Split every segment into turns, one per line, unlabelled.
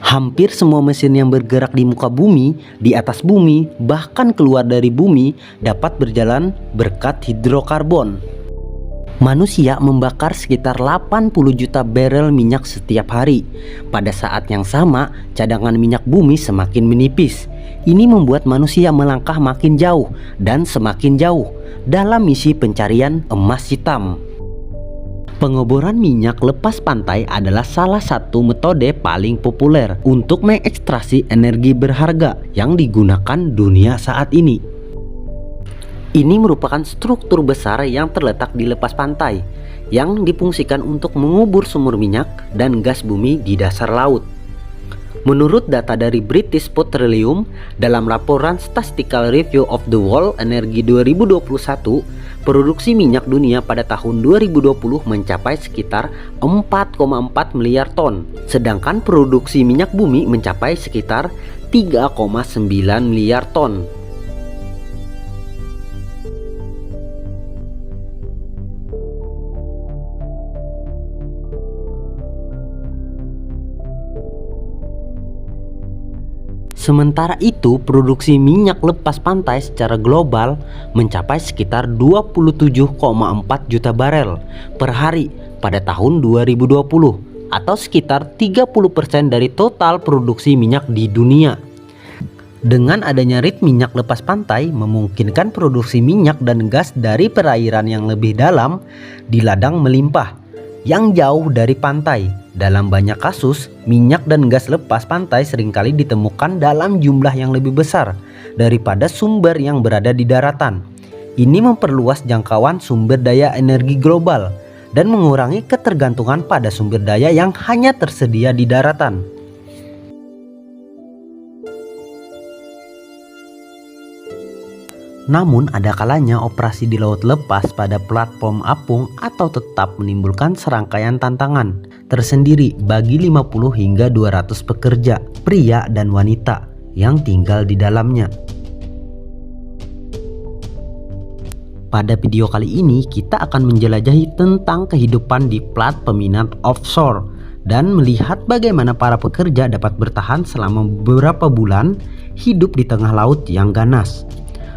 Hampir semua mesin yang bergerak di muka bumi, di atas bumi, bahkan keluar dari bumi dapat berjalan berkat hidrokarbon. Manusia membakar sekitar 80 juta barel minyak setiap hari. Pada saat yang sama, cadangan minyak bumi semakin menipis. Ini membuat manusia melangkah makin jauh dan semakin jauh dalam misi pencarian emas hitam. Pengeboran minyak lepas pantai adalah salah satu metode paling populer untuk mengekstraksi energi berharga yang digunakan dunia saat ini. Ini merupakan struktur besar yang terletak di lepas pantai yang difungsikan untuk mengubur sumur minyak dan gas bumi di dasar laut. Menurut data dari British Petroleum dalam laporan Statistical Review of the World Energy 2021, produksi minyak dunia pada tahun 2020 mencapai sekitar 4,4 miliar ton, sedangkan produksi minyak bumi mencapai sekitar 3,9 miliar ton. Sementara itu, produksi minyak lepas pantai secara global mencapai sekitar 27,4 juta barel per hari pada tahun 2020 atau sekitar 30% dari total produksi minyak di dunia. Dengan adanya rit minyak lepas pantai memungkinkan produksi minyak dan gas dari perairan yang lebih dalam di ladang melimpah yang jauh dari pantai. Dalam banyak kasus, minyak dan gas lepas pantai seringkali ditemukan dalam jumlah yang lebih besar daripada sumber yang berada di daratan. Ini memperluas jangkauan sumber daya energi global dan mengurangi ketergantungan pada sumber daya yang hanya tersedia di daratan. Namun ada kalanya operasi di laut lepas pada platform apung atau tetap menimbulkan serangkaian tantangan tersendiri bagi 50 hingga 200 pekerja, pria dan wanita yang tinggal di dalamnya. Pada video kali ini kita akan menjelajahi tentang kehidupan di plat peminat offshore dan melihat bagaimana para pekerja dapat bertahan selama beberapa bulan hidup di tengah laut yang ganas.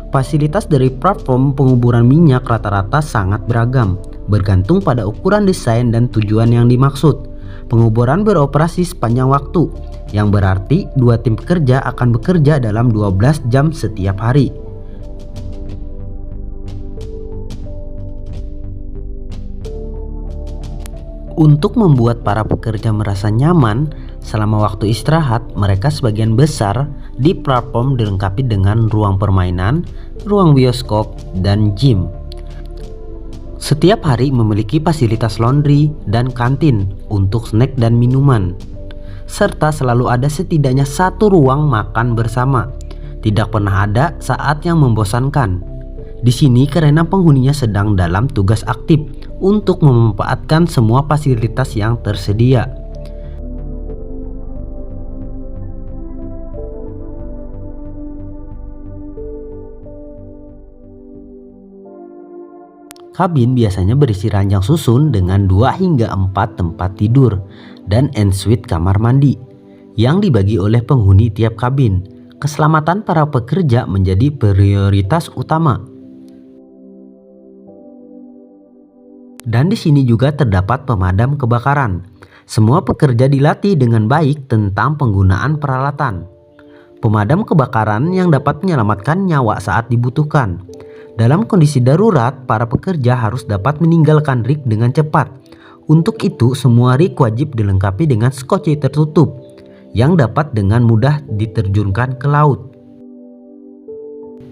Fasilitas dari platform penguburan minyak rata-rata sangat beragam, bergantung pada ukuran desain dan tujuan yang dimaksud. Penguburan beroperasi sepanjang waktu, yang berarti dua tim pekerja akan bekerja dalam 12 jam setiap hari. Untuk membuat para pekerja merasa nyaman selama waktu istirahat, mereka sebagian besar di platform dilengkapi dengan ruang permainan, ruang bioskop, dan gym. Setiap hari memiliki fasilitas laundry dan kantin untuk snack dan minuman, serta selalu ada setidaknya satu ruang makan bersama. Tidak pernah ada saat yang membosankan di sini karena penghuninya sedang dalam tugas aktif untuk memanfaatkan semua fasilitas yang tersedia. Kabin biasanya berisi ranjang susun dengan 2 hingga 4 tempat tidur dan ensuite kamar mandi yang dibagi oleh penghuni tiap kabin. Keselamatan para pekerja menjadi prioritas utama. Dan di sini juga terdapat pemadam kebakaran. Semua pekerja dilatih dengan baik tentang penggunaan peralatan pemadam kebakaran yang dapat menyelamatkan nyawa saat dibutuhkan. Dalam kondisi darurat, para pekerja harus dapat meninggalkan rig dengan cepat. Untuk itu, semua rig wajib dilengkapi dengan skoci tertutup yang dapat dengan mudah diterjunkan ke laut.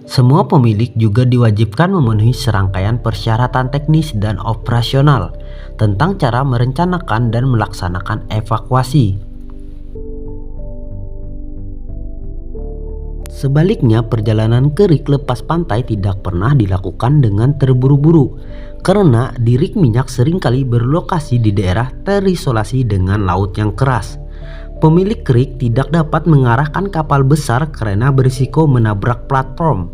Semua pemilik juga diwajibkan memenuhi serangkaian persyaratan teknis dan operasional tentang cara merencanakan dan melaksanakan evakuasi. Sebaliknya, perjalanan ke rig lepas pantai tidak pernah dilakukan dengan terburu-buru karena di rig minyak seringkali berlokasi di daerah terisolasi dengan laut yang keras. Pemilik rig tidak dapat mengarahkan kapal besar karena berisiko menabrak platform.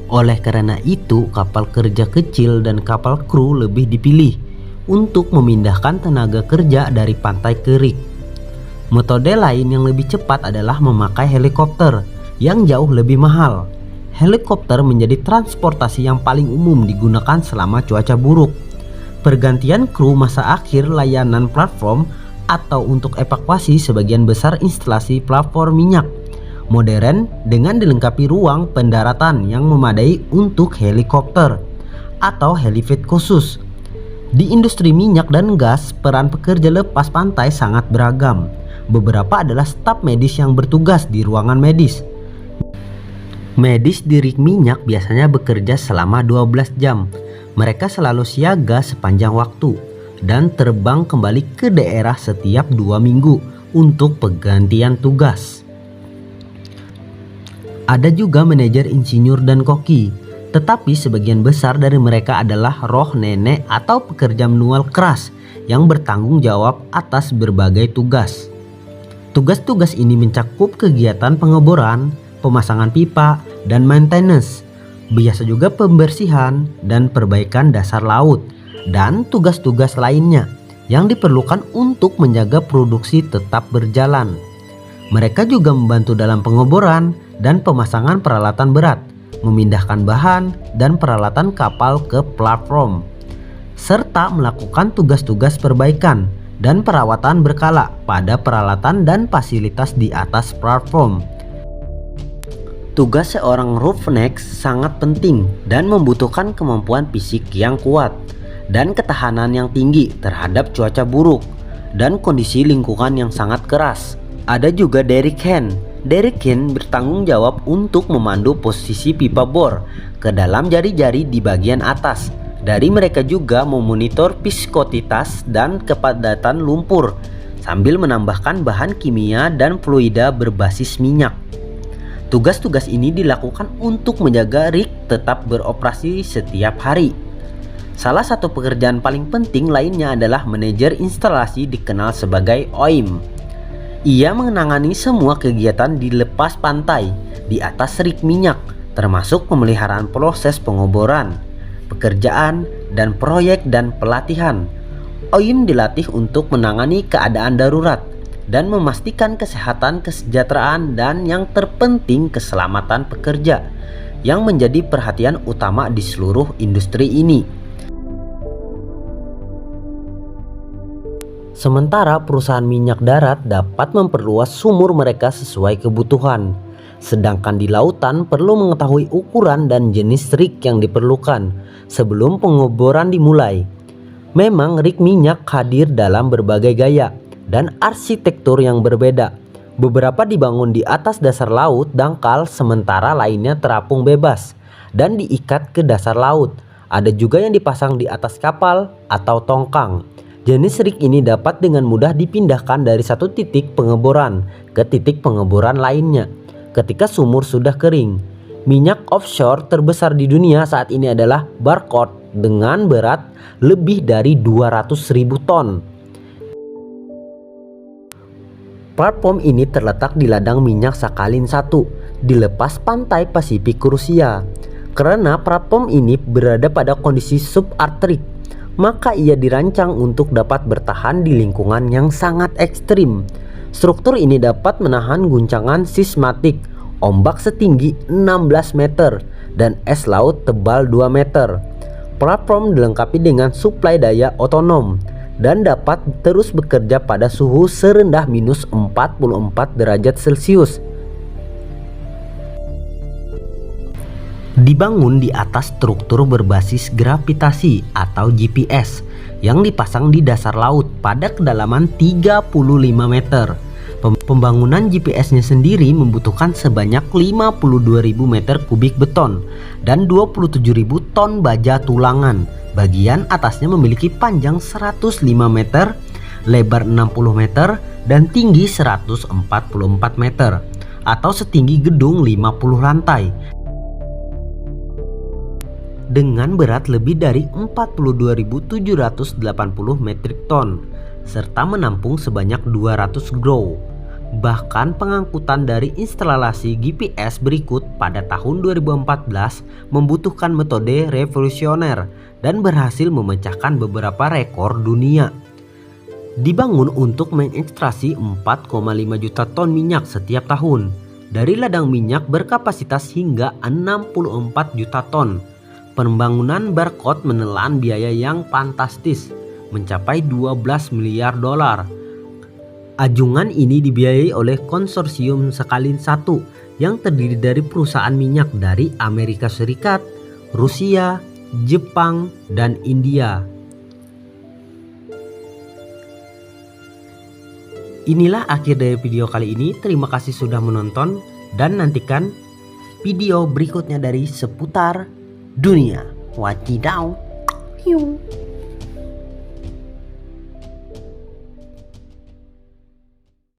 Oleh karena itu, kapal kerja kecil dan kapal kru lebih dipilih untuk memindahkan tenaga kerja dari pantai ke rig. Metode lain yang lebih cepat adalah memakai helikopter yang jauh lebih mahal. Helikopter menjadi transportasi yang paling umum digunakan selama cuaca buruk. Pergantian kru masa akhir layanan platform atau untuk evakuasi sebagian besar instalasi platform minyak modern dengan dilengkapi ruang pendaratan yang memadai untuk helikopter atau helipad khusus. Di industri minyak dan gas, peran pekerja lepas pantai sangat beragam. Beberapa adalah staf medis yang bertugas di ruangan medis. Medis di rig minyak biasanya bekerja selama 12 jam. Mereka selalu siaga sepanjang waktu dan terbang kembali ke daerah setiap 2 minggu untuk pergantian tugas. Ada juga manajer insinyur dan koki, tetapi sebagian besar dari mereka adalah roh nenek atau pekerja manual keras yang bertanggung jawab atas berbagai tugas. Tugas-tugas ini mencakup kegiatan pengeboran, pemasangan pipa, dan maintenance. Biasa juga pembersihan dan perbaikan dasar laut, dan tugas-tugas lainnya yang diperlukan untuk menjaga produksi tetap berjalan. Mereka juga membantu dalam pengeboran dan pemasangan peralatan berat, memindahkan bahan dan peralatan kapal ke platform, serta melakukan tugas-tugas perbaikan dan perawatan berkala pada peralatan dan fasilitas di atas platform. Tugas seorang roughneck sangat penting dan membutuhkan kemampuan fisik yang kuat dan ketahanan yang tinggi terhadap cuaca buruk dan kondisi lingkungan yang sangat keras. Ada juga derrick hand. Derrick hand bertanggung jawab untuk memandu posisi pipa bor ke dalam jari-jari di bagian atas. Dari mereka juga memonitor viskositas dan kepadatan lumpur sambil menambahkan bahan kimia dan fluida berbasis minyak. Tugas-tugas ini dilakukan untuk menjaga rig tetap beroperasi setiap hari. Salah satu pekerjaan paling penting lainnya adalah manajer instalasi dikenal sebagai OIM. Ia menangani semua kegiatan di lepas pantai di atas rig minyak, termasuk pemeliharaan proses pengeboran, pekerjaan, dan proyek dan pelatihan. OIM dilatih untuk menangani keadaan darurat dan memastikan kesehatan, kesejahteraan, dan yang terpenting keselamatan pekerja yang menjadi perhatian utama di seluruh industri ini. Sementara perusahaan minyak darat dapat memperluas sumur mereka sesuai kebutuhan, sedangkan di lautan perlu mengetahui ukuran dan jenis rig yang diperlukan sebelum pengeboran dimulai. Memang rig minyak hadir dalam berbagai gaya dan arsitektur yang berbeda. Beberapa dibangun di atas dasar laut dangkal, sementara lainnya terapung bebas dan diikat ke dasar laut. Ada juga yang dipasang di atas kapal atau tongkang. Jenis rig ini dapat dengan mudah dipindahkan dari satu titik pengeboran ke titik pengeboran lainnya ketika sumur sudah kering. Minyak offshore terbesar di dunia saat ini adalah Barcode dengan berat lebih dari 200.000 ton. Platform ini terletak di ladang minyak Sakhalin 1 di lepas pantai Pasifik Rusia. Karena platform ini berada pada kondisi subarktik, maka ia dirancang untuk dapat bertahan di lingkungan yang sangat ekstrim. Struktur ini dapat menahan guncangan seismatik, ombak setinggi 16 meter, dan es laut tebal 2 meter. Platform dilengkapi dengan suplai daya otonom dan dapat terus bekerja pada suhu serendah minus 44 derajat Celcius. Dibangun di atas struktur berbasis gravitasi atau GPS yang dipasang di dasar laut pada kedalaman 35 meter. Pembangunan GPS-nya sendiri membutuhkan sebanyak 52.000 meter kubik beton dan 27.000 ton baja tulangan. Bagian atasnya memiliki panjang 105 meter, lebar 60 meter, dan tinggi 144 meter atau setinggi gedung 50 lantai. Dengan berat lebih dari 42.780 metrik ton serta menampung sebanyak 200 grow. Bahkan pengangkutan dari instalasi GPS berikut pada tahun 2014 membutuhkan metode revolusioner dan berhasil memecahkan beberapa rekor dunia. Dibangun untuk mengekstraksi 4,5 juta ton minyak setiap tahun dari ladang minyak berkapasitas hingga 64 juta ton. Pembangunan Barcode menelan biaya yang fantastis, mencapai 12 miliar dolar. Anjungan ini dibiayai oleh konsorsium Sakhalin 1 yang terdiri dari perusahaan minyak dari Amerika Serikat, Rusia, Jepang, dan India. Inilah akhir dari video kali ini. Terima kasih sudah menonton dan nantikan video berikutnya dari seputar dunia. Wadidaw.